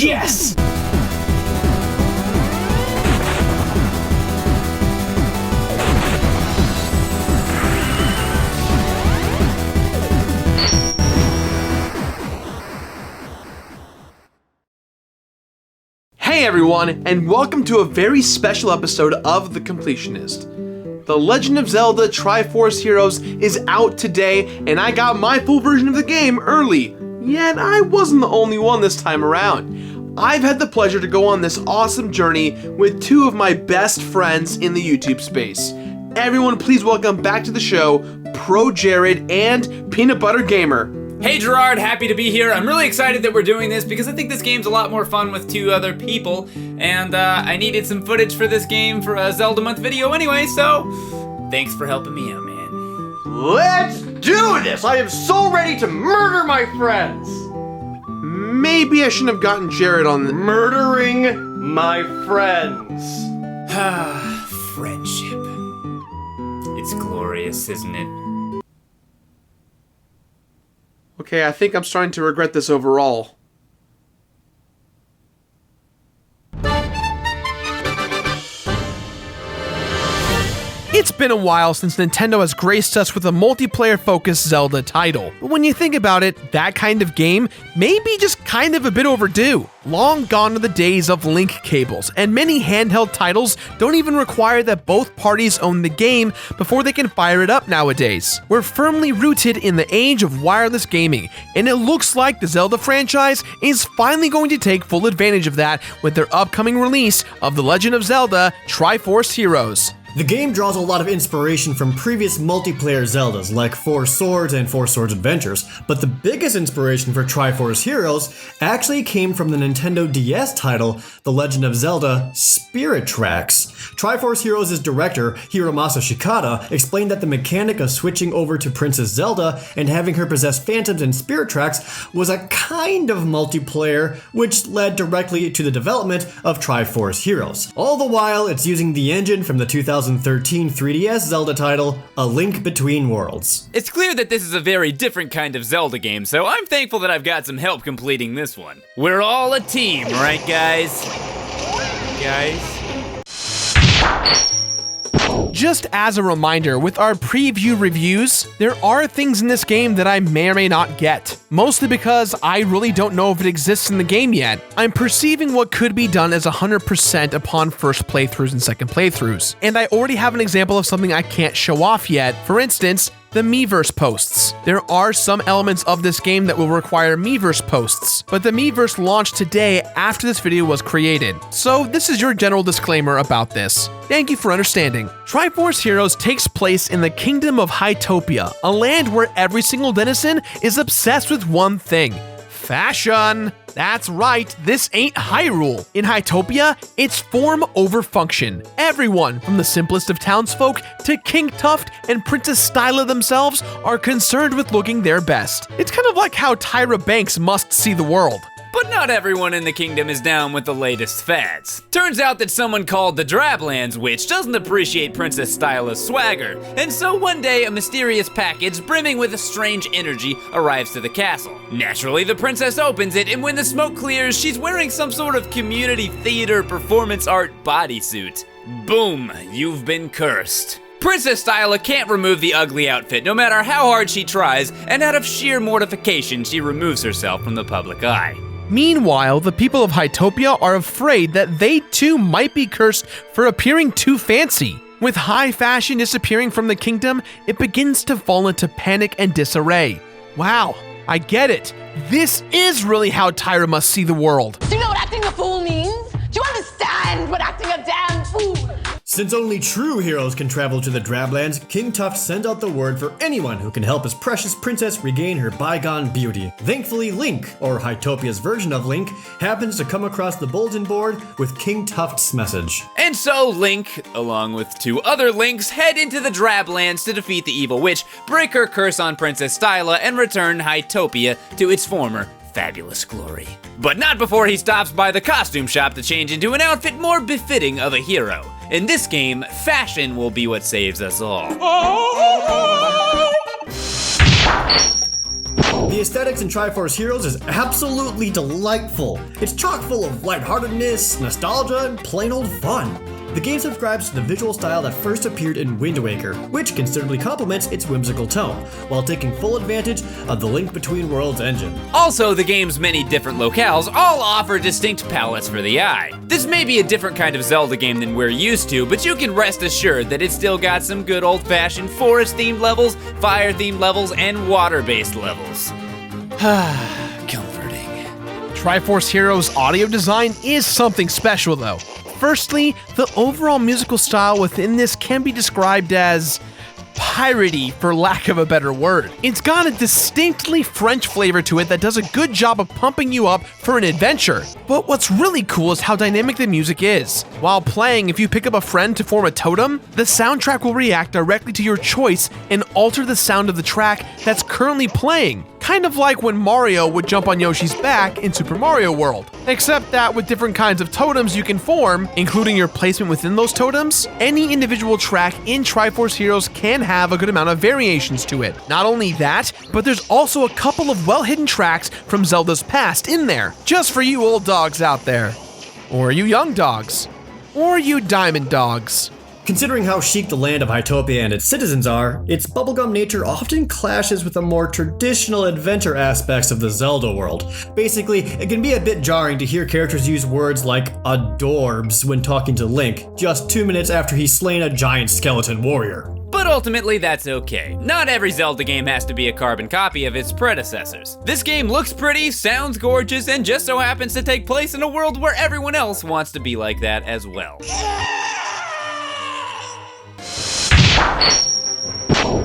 Yes! Hey everyone, and welcome to a very special episode of The Completionist. The Legend of Zelda Triforce Heroes is out today, and I got my full version of the game early. Yet I wasn't the only one this time around. I've had the pleasure to go on this awesome journey with two of my best friends in the YouTube space. Everyone, please welcome back to the show, ProJared and PeanutButterGamer. Hey Jirard, happy to be here. I'm really excited that we're doing this because I think this game's a lot more fun with two other people, and I needed some footage for this game for a Zelda month video anyway, so thanks for helping me out, man. Let's do this! I am so ready to murder my friends! Maybe I shouldn't have gotten Jared on the... Murdering my friends. Friendship. It's glorious, isn't it? Okay, I think I'm starting to regret this overall. It's been a while since Nintendo has graced us with a multiplayer-focused Zelda title. But when you think about it, that kind of game may be just kind of a bit overdue. Long gone are the days of link cables, and many handheld titles don't even require that both parties own the game before they can fire it up nowadays. We're firmly rooted in the age of wireless gaming, and it looks like the Zelda franchise is finally going to take full advantage of that with their upcoming release of The Legend of Zelda Triforce Heroes. The game draws a lot of inspiration from previous multiplayer Zeldas like Four Swords and Four Swords Adventures, but the biggest inspiration for Triforce Heroes actually came from the Nintendo DS title, The Legend of Zelda Spirit Tracks. Triforce Heroes' director, Hiromasa Shikata, explained that the mechanic of switching over to Princess Zelda and having her possess phantoms and spirit tracks was a kind of multiplayer, which led directly to the development of Triforce Heroes. All the while, it's using the engine from the 2013 3DS Zelda title, A Link Between Worlds. It's clear that this is a very different kind of Zelda game, so I'm thankful that I've got some help completing this one. We're all a team, right guys? Just as a reminder, with our preview reviews, there are things in this game that I may or may not get. Mostly because I really don't know if it exists in the game yet. I'm perceiving what could be done as 100% upon first playthroughs and second playthroughs. And I already have an example of something I can't show off yet. For instance, the Miiverse posts. There are some elements of this game that will require Miiverse posts, but the Miiverse launched today after this video was created. So this is your general disclaimer about this. Thank you for understanding. Triforce Heroes takes place in the Kingdom of Hytopia, a land where every single denizen is obsessed with one thing: fashion. That's right, this ain't Hyrule. In Hytopia, it's form over function. Everyone, from the simplest of townsfolk to King Tuft and Princess Styla themselves, are concerned with looking their best. It's kind of like how Tyra Banks must see the world. But not everyone in the kingdom is down with the latest fads. Turns out that someone called the Drablands Witch doesn't appreciate Princess Styla's swagger, and so one day a mysterious package brimming with a strange energy arrives to the castle. Naturally, the princess opens it, and when the smoke clears, she's wearing some sort of community theater performance art bodysuit. Boom, you've been cursed. Princess Styla can't remove the ugly outfit no matter how hard she tries, and out of sheer mortification, she removes herself from the public eye. Meanwhile, the people of Hytopia are afraid that they too might be cursed for appearing too fancy. With high fashion disappearing from the kingdom, it begins to fall into panic and disarray. Wow, I get it. This is really how Tyra must see the world. Do you know what acting a fool means? Do you understand what acting a damn fool? Since only true heroes can travel to the Drablands, King Tuft sends out the word for anyone who can help his precious princess regain her bygone beauty. Thankfully, Link, or Hytopia's version of Link, happens to come across the bulletin board with King Tuft's message. And so Link, along with two other Links, head into the Drablands to defeat the evil witch, break her curse on Princess Styla, and return Hytopia to its former fabulous glory. But not before he stops by the costume shop to change into an outfit more befitting of a hero. In this game, fashion will be what saves us all. The aesthetics in Triforce Heroes is absolutely delightful. It's chock full of lightheartedness, nostalgia, and plain old fun. The game subscribes to the visual style that first appeared in Wind Waker, which considerably complements its whimsical tone, while taking full advantage of the Link Between Worlds engine. Also, the game's many different locales all offer distinct palettes for the eye. This may be a different kind of Zelda game than we're used to, but you can rest assured that it's still got some good old-fashioned forest-themed levels, fire-themed levels, and water-based levels. Comforting. Triforce Heroes audio design is something special though. Firstly, the overall musical style within this can be described as piratey, for lack of a better word. It's got a distinctly French flavor to it that does a good job of pumping you up for an adventure. But what's really cool is how dynamic the music is. While playing, if you pick up a friend to form a totem, the soundtrack will react directly to your choice and alter the sound of the track that's currently playing. Kind of like when Mario would jump on Yoshi's back in Super Mario World. Except that with different kinds of totems you can form, including your placement within those totems, any individual track in Triforce Heroes can have a good amount of variations to it. Not only that, but there's also a couple of well-hidden tracks from Zelda's past in there, just for you old dogs out there. Or you young dogs. Or you diamond dogs. Considering how chic the land of Hytopia and its citizens are, its bubblegum nature often clashes with the more traditional adventure aspects of the Zelda world. Basically, it can be a bit jarring to hear characters use words like adorbs when talking to Link, just 2 minutes after he's slain a giant skeleton warrior. But ultimately, that's okay. Not every Zelda game has to be a carbon copy of its predecessors. This game looks pretty, sounds gorgeous, and just so happens to take place in a world where everyone else wants to be like that as well.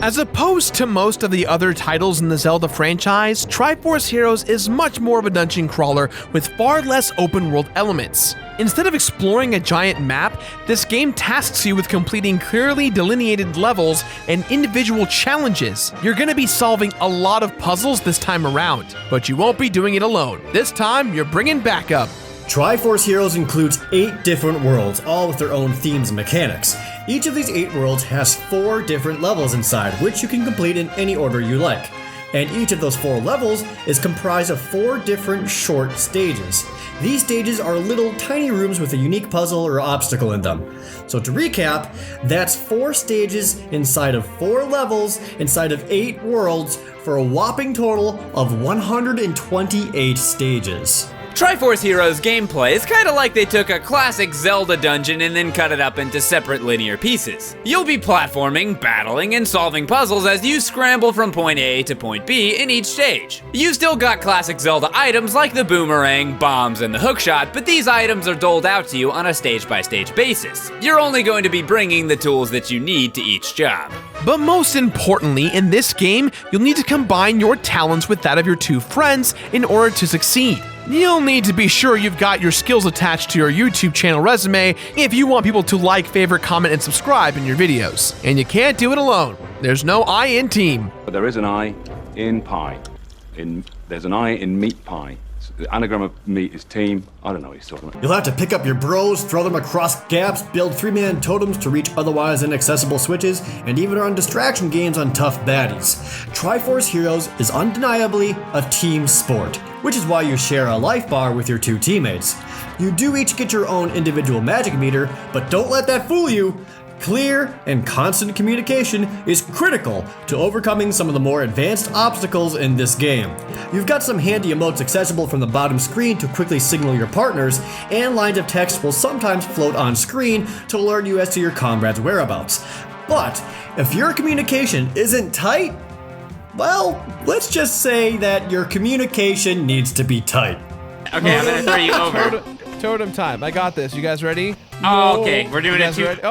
As opposed to most of the other titles in the Zelda franchise, Triforce Heroes is much more of a dungeon crawler with far less open world elements. Instead of exploring a giant map, this game tasks you with completing clearly delineated levels and individual challenges. You're gonna be solving a lot of puzzles this time around, but you won't be doing it alone. This time, you're bringing backup. Triforce Heroes includes 8 different worlds, all with their own themes and mechanics. Each of these 8 worlds has 4 different levels inside, which you can complete in any order you like. And each of those 4 levels is comprised of 4 different short stages. These stages are little tiny rooms with a unique puzzle or obstacle in them. So to recap, that's 4 stages inside of 4 levels inside of 8 worlds for a whopping total of 128 stages. Triforce Heroes gameplay is kinda like they took a classic Zelda dungeon and then cut it up into separate linear pieces. You'll be platforming, battling, and solving puzzles as you scramble from point A to point B in each stage. You've still got classic Zelda items like the boomerang, bombs, and the hookshot, but these items are doled out to you on a stage-by-stage basis. You're only going to be bringing the tools that you need to each job. But most importantly, in this game, you'll need to combine your talents with that of your 2 friends in order to succeed. You'll need to be sure you've got your skills attached to your YouTube channel resume if you want people to like, favorite, comment, and subscribe in your videos. And you can't do it alone. There's no I in team. But there is an I in pie. There's an I in meat pie. The anagram of meat is team. I don't know what he's talking about. You'll have to pick up your bros, throw them across gaps, build 3-man totems to reach otherwise inaccessible switches, and even earn distraction gains on tough baddies. Triforce Heroes is undeniably a team sport, which is why you share a life bar with your 2 teammates. You do each get your own individual magic meter, but don't let that fool you. Clear and constant communication is critical to overcoming some of the more advanced obstacles in this game. You've got some handy emotes accessible from the bottom screen to quickly signal your partners, and lines of text will sometimes float on screen to alert you as to your comrade's whereabouts. But if your communication isn't tight, well, let's just say that your communication needs to be tight. Okay, I'm gonna throw you over. Totem time. I got this. You guys ready? Oh, okay, we're doing You it guys too. ready? Oh.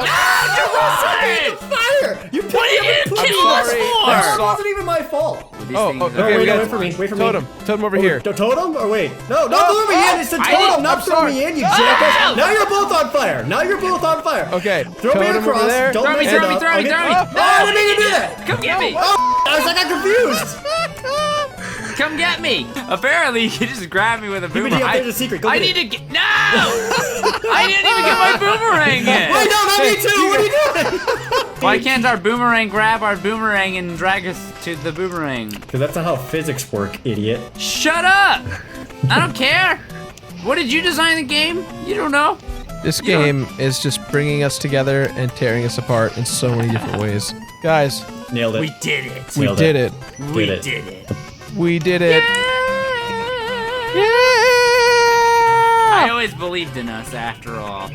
Fire! You picked What did you kill us sorry. for? That wasn't even my fault. Okay, we got wait for me. Totem over here. Totem? Or wait. No, don't throw me in. It's the totem, not throw me in, you jackass. Now you're both on fire. Okay. Throw me totem over across. there. Don't Throw me, mess throw it me, up. throw me, Okay. throw me. Oh, I didn't mean to do that. Come get me. I got confused. come get me. Apparently, you can just grab me with a boomerang. There's a secret. Go I get need it. to get, no! I didn't even get my boomerang yet. Wait, no, not me too. What are you doing? Why can't our boomerang grab our boomerang and drag us to the boomerang? Because that's not how physics work, idiot. Shut up! I don't care. What did you design the game? You don't know. This game is just bringing us together and tearing us apart in so many different ways. Guys, Nailed it. We did it. we did it. We Did it. did it. We did it. I always believed in us after all.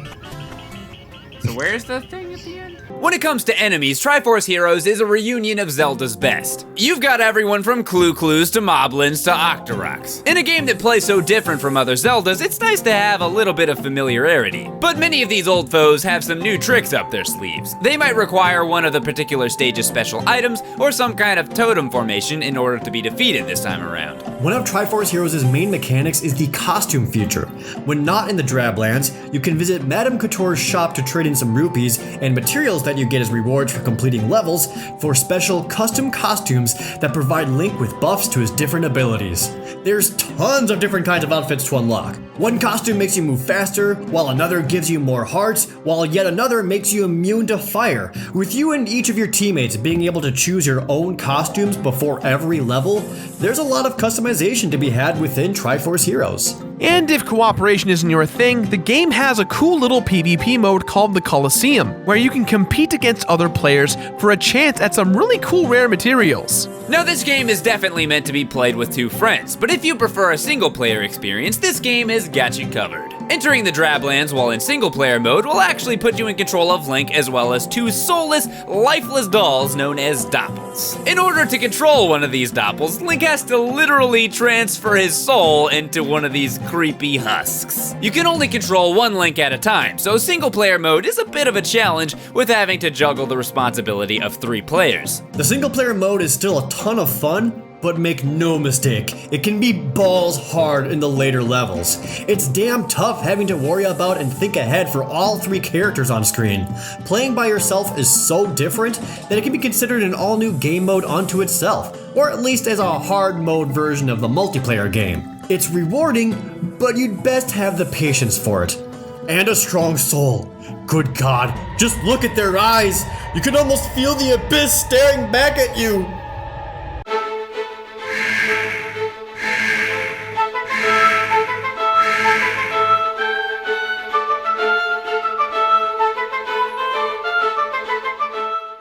So where's the thing at the end? When it comes to enemies, Triforce Heroes is a reunion of Zelda's best. You've got everyone from Clues to Moblins to Octoroks. In a game that plays so different from other Zeldas, it's nice to have a little bit of familiarity. But many of these old foes have some new tricks up their sleeves. They might require one of the particular stage's special items or some kind of totem formation in order to be defeated this time around. One of Triforce Heroes' main mechanics is the costume feature. When not in the Drablands, you can visit Madame Couture's shop to trade in some rupees and materials that you get as rewards for completing levels for special custom costumes that provide Link with buffs to his different abilities. There's tons of different kinds of outfits to unlock. One costume makes you move faster, while another gives you more hearts, while yet another makes you immune to fire. With you and each of your teammates being able to choose your own costumes before every level, there's a lot of customization to be had within Triforce Heroes. And if cooperation isn't your thing, the game has a cool little PvP mode called the Colosseum, where you can compete against other players for a chance at some really cool rare materials. Now this game is definitely meant to be played with two friends, but if you prefer a single player experience, this game has got you covered. Entering the Drablands while in single player mode will actually put you in control of Link as well as two soulless, lifeless dolls known as Doppels. In order to control one of these Doppels, Link has to literally transfer his soul into one of these creepy husks. You can only control one Link at a time, so single player mode is a bit of a challenge with having to juggle the responsibility of 3 players. The single player mode is still a ton of fun, but make no mistake, it can be balls hard in the later levels. It's damn tough having to worry about and think ahead for all 3 characters on screen. Playing by yourself is so different that it can be considered an all new game mode unto itself, or at least as a hard mode version of the multiplayer game. It's rewarding, but you'd best have the patience for it. And a strong soul. Good God, just look at their eyes. You can almost feel the abyss staring back at you.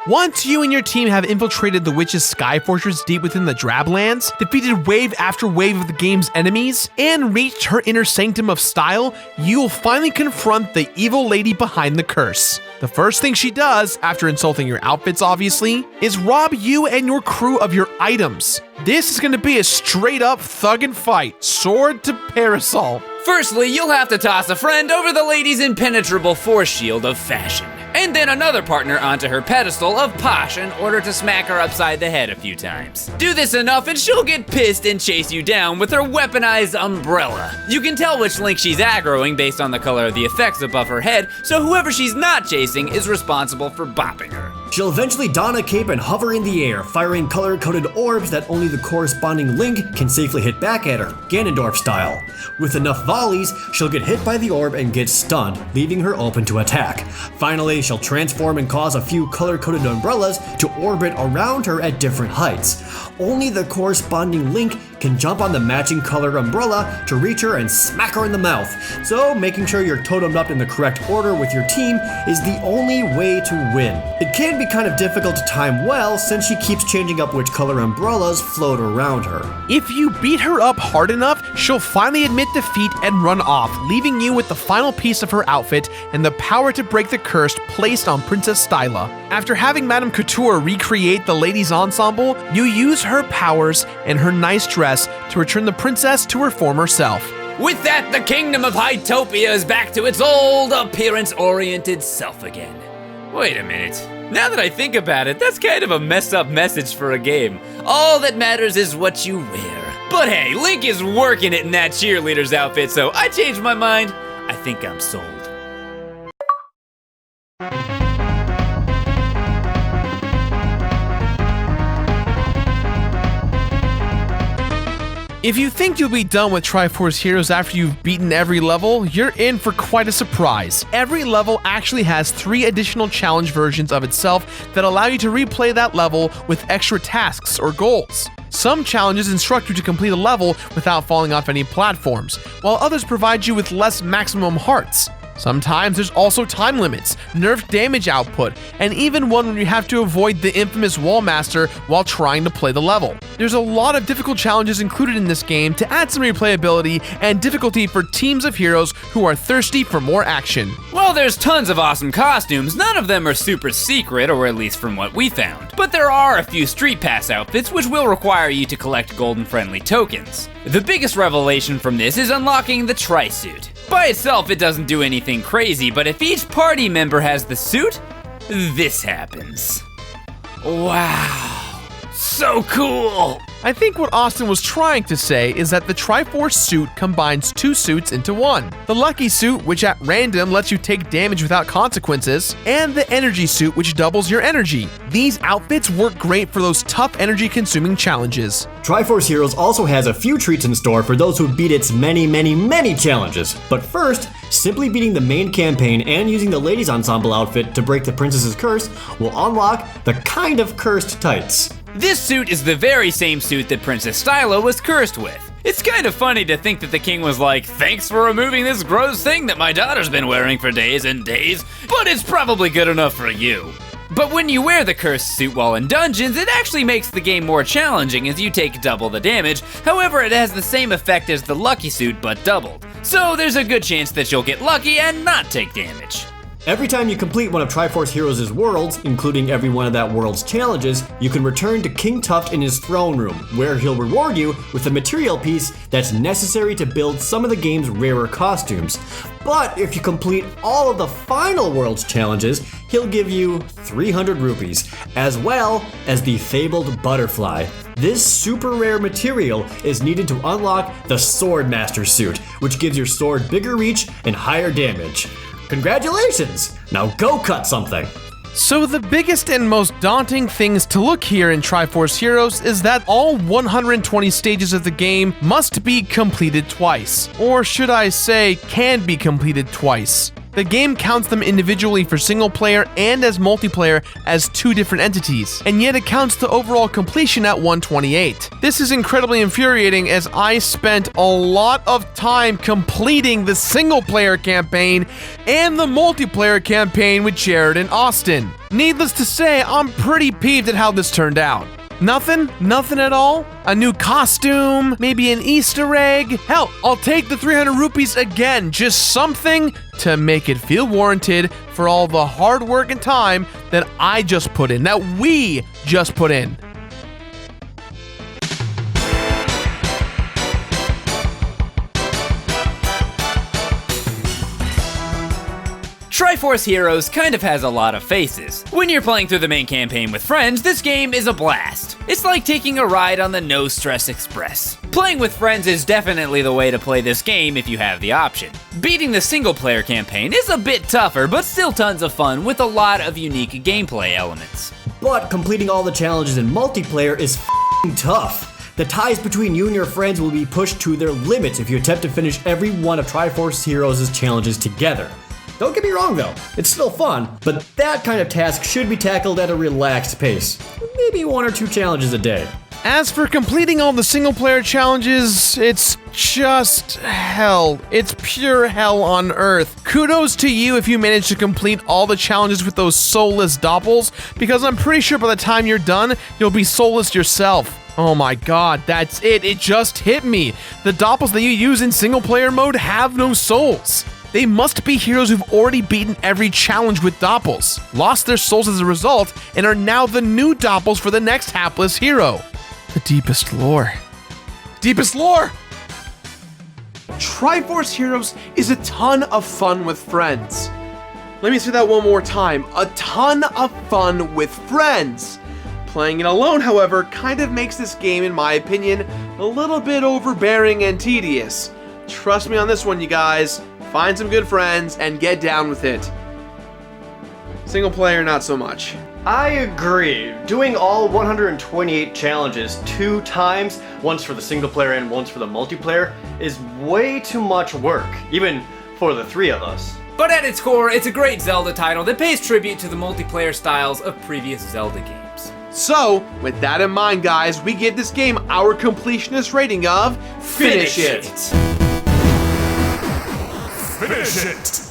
Once you and your team have infiltrated the witch's sky fortress deep within the Drablands, defeated wave after wave of the game's enemies, and reached her inner sanctum of style, you'll finally confront the evil lady behind the curse. The first thing she does, after insulting your outfits obviously, is rob you and your crew of your items. This is gonna be a straight up thug and fight, sword to parasol. Firstly, you'll have to toss a friend over the lady's impenetrable force shield of fashion, and then another partner onto her pedestal of posh in order to smack her upside the head a few times. Do this enough and she'll get pissed and chase you down with her weaponized umbrella. You can tell which Link she's aggroing based on the color of the effects above her head, so whoever she's not chasing is responsible for bopping her. She'll eventually don a cape and hover in the air, firing color-coded orbs that only the corresponding Link can safely hit back at her, Ganondorf style. With enough volleys, she'll get hit by the orb and get stunned, leaving her open to attack. Finally, she'll transform and cause a few color-coded umbrellas to orbit around her at different heights. Only the corresponding Link can jump on the matching color umbrella to reach her and smack her in the mouth. So making sure you're totemed up in the correct order with your team is the only way to win. It can be kind of difficult to time well since she keeps changing up which color umbrellas float around her. If you beat her up hard enough, she'll finally admit defeat and run off, leaving you with the final piece of her outfit and the power to break the curse placed on Princess Styla. After having Madame Couture recreate the ladies' ensemble, you use her powers and her nice dress to return the princess to her former self. With that, the kingdom of Hytopia is back to its old appearance-oriented self again. Wait a minute. Now that I think about it, that's kind of a messed up message for a game. All that matters is what you wear. But hey, Link is working it in that cheerleader's outfit, so I changed my mind. I think I'm sold. If you think you'll be done with Triforce Heroes after you've beaten every level, you're in for quite a surprise. Every level actually has 3 additional challenge versions of itself that allow you to replay that level with extra tasks or goals. Some challenges instruct you to complete a level without falling off any platforms, while others provide you with less maximum hearts. Sometimes there's also time limits, nerfed damage output, and even one where you have to avoid the infamous Wallmaster while trying to play the level. There's a lot of difficult challenges included in this game to add some replayability and difficulty for teams of heroes who are thirsty for more action. While there's tons of awesome costumes, none of them are super secret, or at least from what we found. But there are a few Street Pass outfits which will require you to collect golden friendly tokens. The biggest revelation from this is unlocking the Tri-Suit. By itself, it doesn't do anything crazy, but if each party member has the suit, this happens. Wow, so cool! I think what Austin was trying to say is that the Triforce suit combines 2 suits into one. The Lucky suit, which at random lets you take damage without consequences, and the Energy suit, which doubles your energy. These outfits work great for those tough energy-consuming challenges. Triforce Heroes also has a few treats in store for those who beat its many challenges. But first, simply beating the main campaign and using the Ladies Ensemble outfit to break the Princess's curse will unlock the kind of cursed tights. This suit is the very same suit that Princess Styla was cursed with. It's kind of funny to think that the king was like, thanks for removing this gross thing that my daughter's been wearing for days and days, but it's probably good enough for you. But when you wear the cursed suit while in dungeons, it actually makes the game more challenging as you take double the damage. However, it has the same effect as the Lucky suit, but doubled. So there's a good chance that you'll get lucky and not take damage. Every time you complete one of Triforce Heroes' worlds, including every one of that world's challenges, you can return to King Tuft in his throne room, where he'll reward you with a material piece that's necessary to build some of the game's rarer costumes. But if you complete all of the final world's challenges, he'll give you 300 rupees, as well as the fabled butterfly. This super rare material is needed to unlock the Swordmaster suit, which gives your sword bigger reach and higher damage. Congratulations! Now go cut something! So the biggest and most daunting things to look here in Triforce Heroes is that all 120 stages of the game must be completed twice. Or should I say, can be completed twice. The game counts them individually for single player and as multiplayer as 2 different entities, and yet it counts the overall completion at 128. This is incredibly infuriating as I spent a lot of time completing the single player campaign and the multiplayer campaign with Jirard and Austin. Needless to say, I'm pretty peeved at how this turned out. Nothing? Nothing at all? A new costume? Maybe an Easter egg? Hell, I'll take the 300 rupees again. Just something to make it feel warranted for all the hard work and time that I just put in, that we just put in. Triforce Heroes kind of has a lot of faces. When you're playing through the main campaign with friends, this game is a blast. It's like taking a ride on the No Stress Express. Playing with friends is definitely the way to play this game if you have the option. Beating the single player campaign is a bit tougher, but still tons of fun with a lot of unique gameplay elements. But completing all the challenges in multiplayer is f***ing tough. The ties between you and your friends will be pushed to their limits if you attempt to finish every one of Triforce Heroes' challenges together. Don't get me wrong though, it's still fun, but that kind of task should be tackled at a relaxed pace. Maybe 1 or 2 challenges a day. As for completing all the single player challenges, it's just hell. It's pure hell on earth. Kudos to you if you manage to complete all the challenges with those soulless doppels, because I'm pretty sure by the time you're done, you'll be soulless yourself. Oh my god, that's it. It just hit me. The doppels that you use in single player mode have no souls. They must be heroes who've already beaten every challenge with doppels, lost their souls as a result, and are now the new doppels for the next hapless hero. The deepest lore. Deepest lore! Triforce Heroes is a ton of fun with friends. Let me say that one more time. A ton of fun with friends. Playing it alone, however, kind of makes this game, in my opinion, a little bit overbearing and tedious. Trust me on this one, you guys. Find some good friends and get down with it. Single player, not so much. I agree. Doing all 128 challenges 2 times, once for the single player and once for the multiplayer, is way too much work, even for the 3 of us. But at its core, it's a great Zelda title that pays tribute to the multiplayer styles of previous Zelda games. So, with that in mind, guys, we give this game our completionist rating of Finish It. Finish it!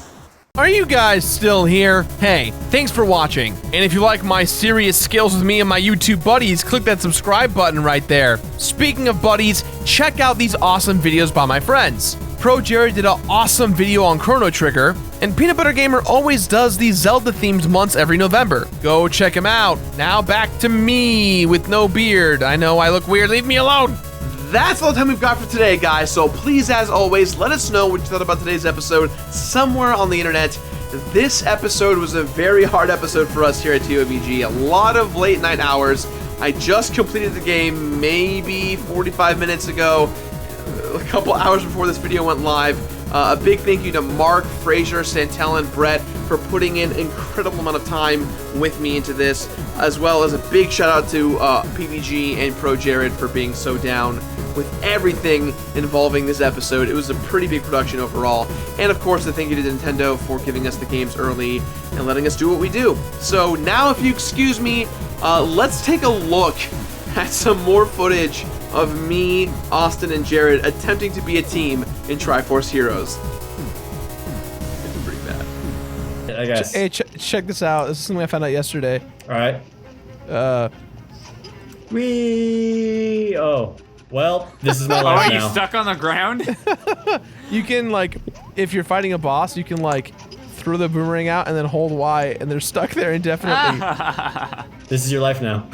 Are you guys still here? Hey, thanks for watching. And if you like my serious skills with me and my YouTube buddies, click that subscribe button right there. Speaking of buddies, check out these awesome videos by my friends. ProJared did an awesome video on Chrono Trigger, and PeanutButterGamer always does these Zelda-themed months every November. Go check him out. Now back to me with no beard. I know I look weird, leave me alone. That's all the time we've got for today, guys, so please, as always, let us know what you thought about today's episode somewhere on the internet. This episode was a very hard episode for us here at TOVG. A lot of late night hours. I just completed the game maybe 45 minutes ago, a couple hours before this video went live. A big thank you to Mark, Fraser, Santel, and Brett for putting in an incredible amount of time with me into this, as well as a big shout out to PVG and ProJared for being so down with everything involving this episode. It was a pretty big production overall. And of course, a thank you to Nintendo for giving us the games early and letting us do what we do. So now, if you excuse me, let's take a look at some more footage of me, Austin, and Jared attempting to be a team in Triforce Heroes. It's pretty bad. I guess. Hey, check this out. This is something I found out yesterday. Alright. Oh. Well, this is my life now. You stuck on the ground? You can, like, if you're fighting a boss, you can, like, throw the boomerang out and then hold Y, and they're stuck there indefinitely. This is your life now.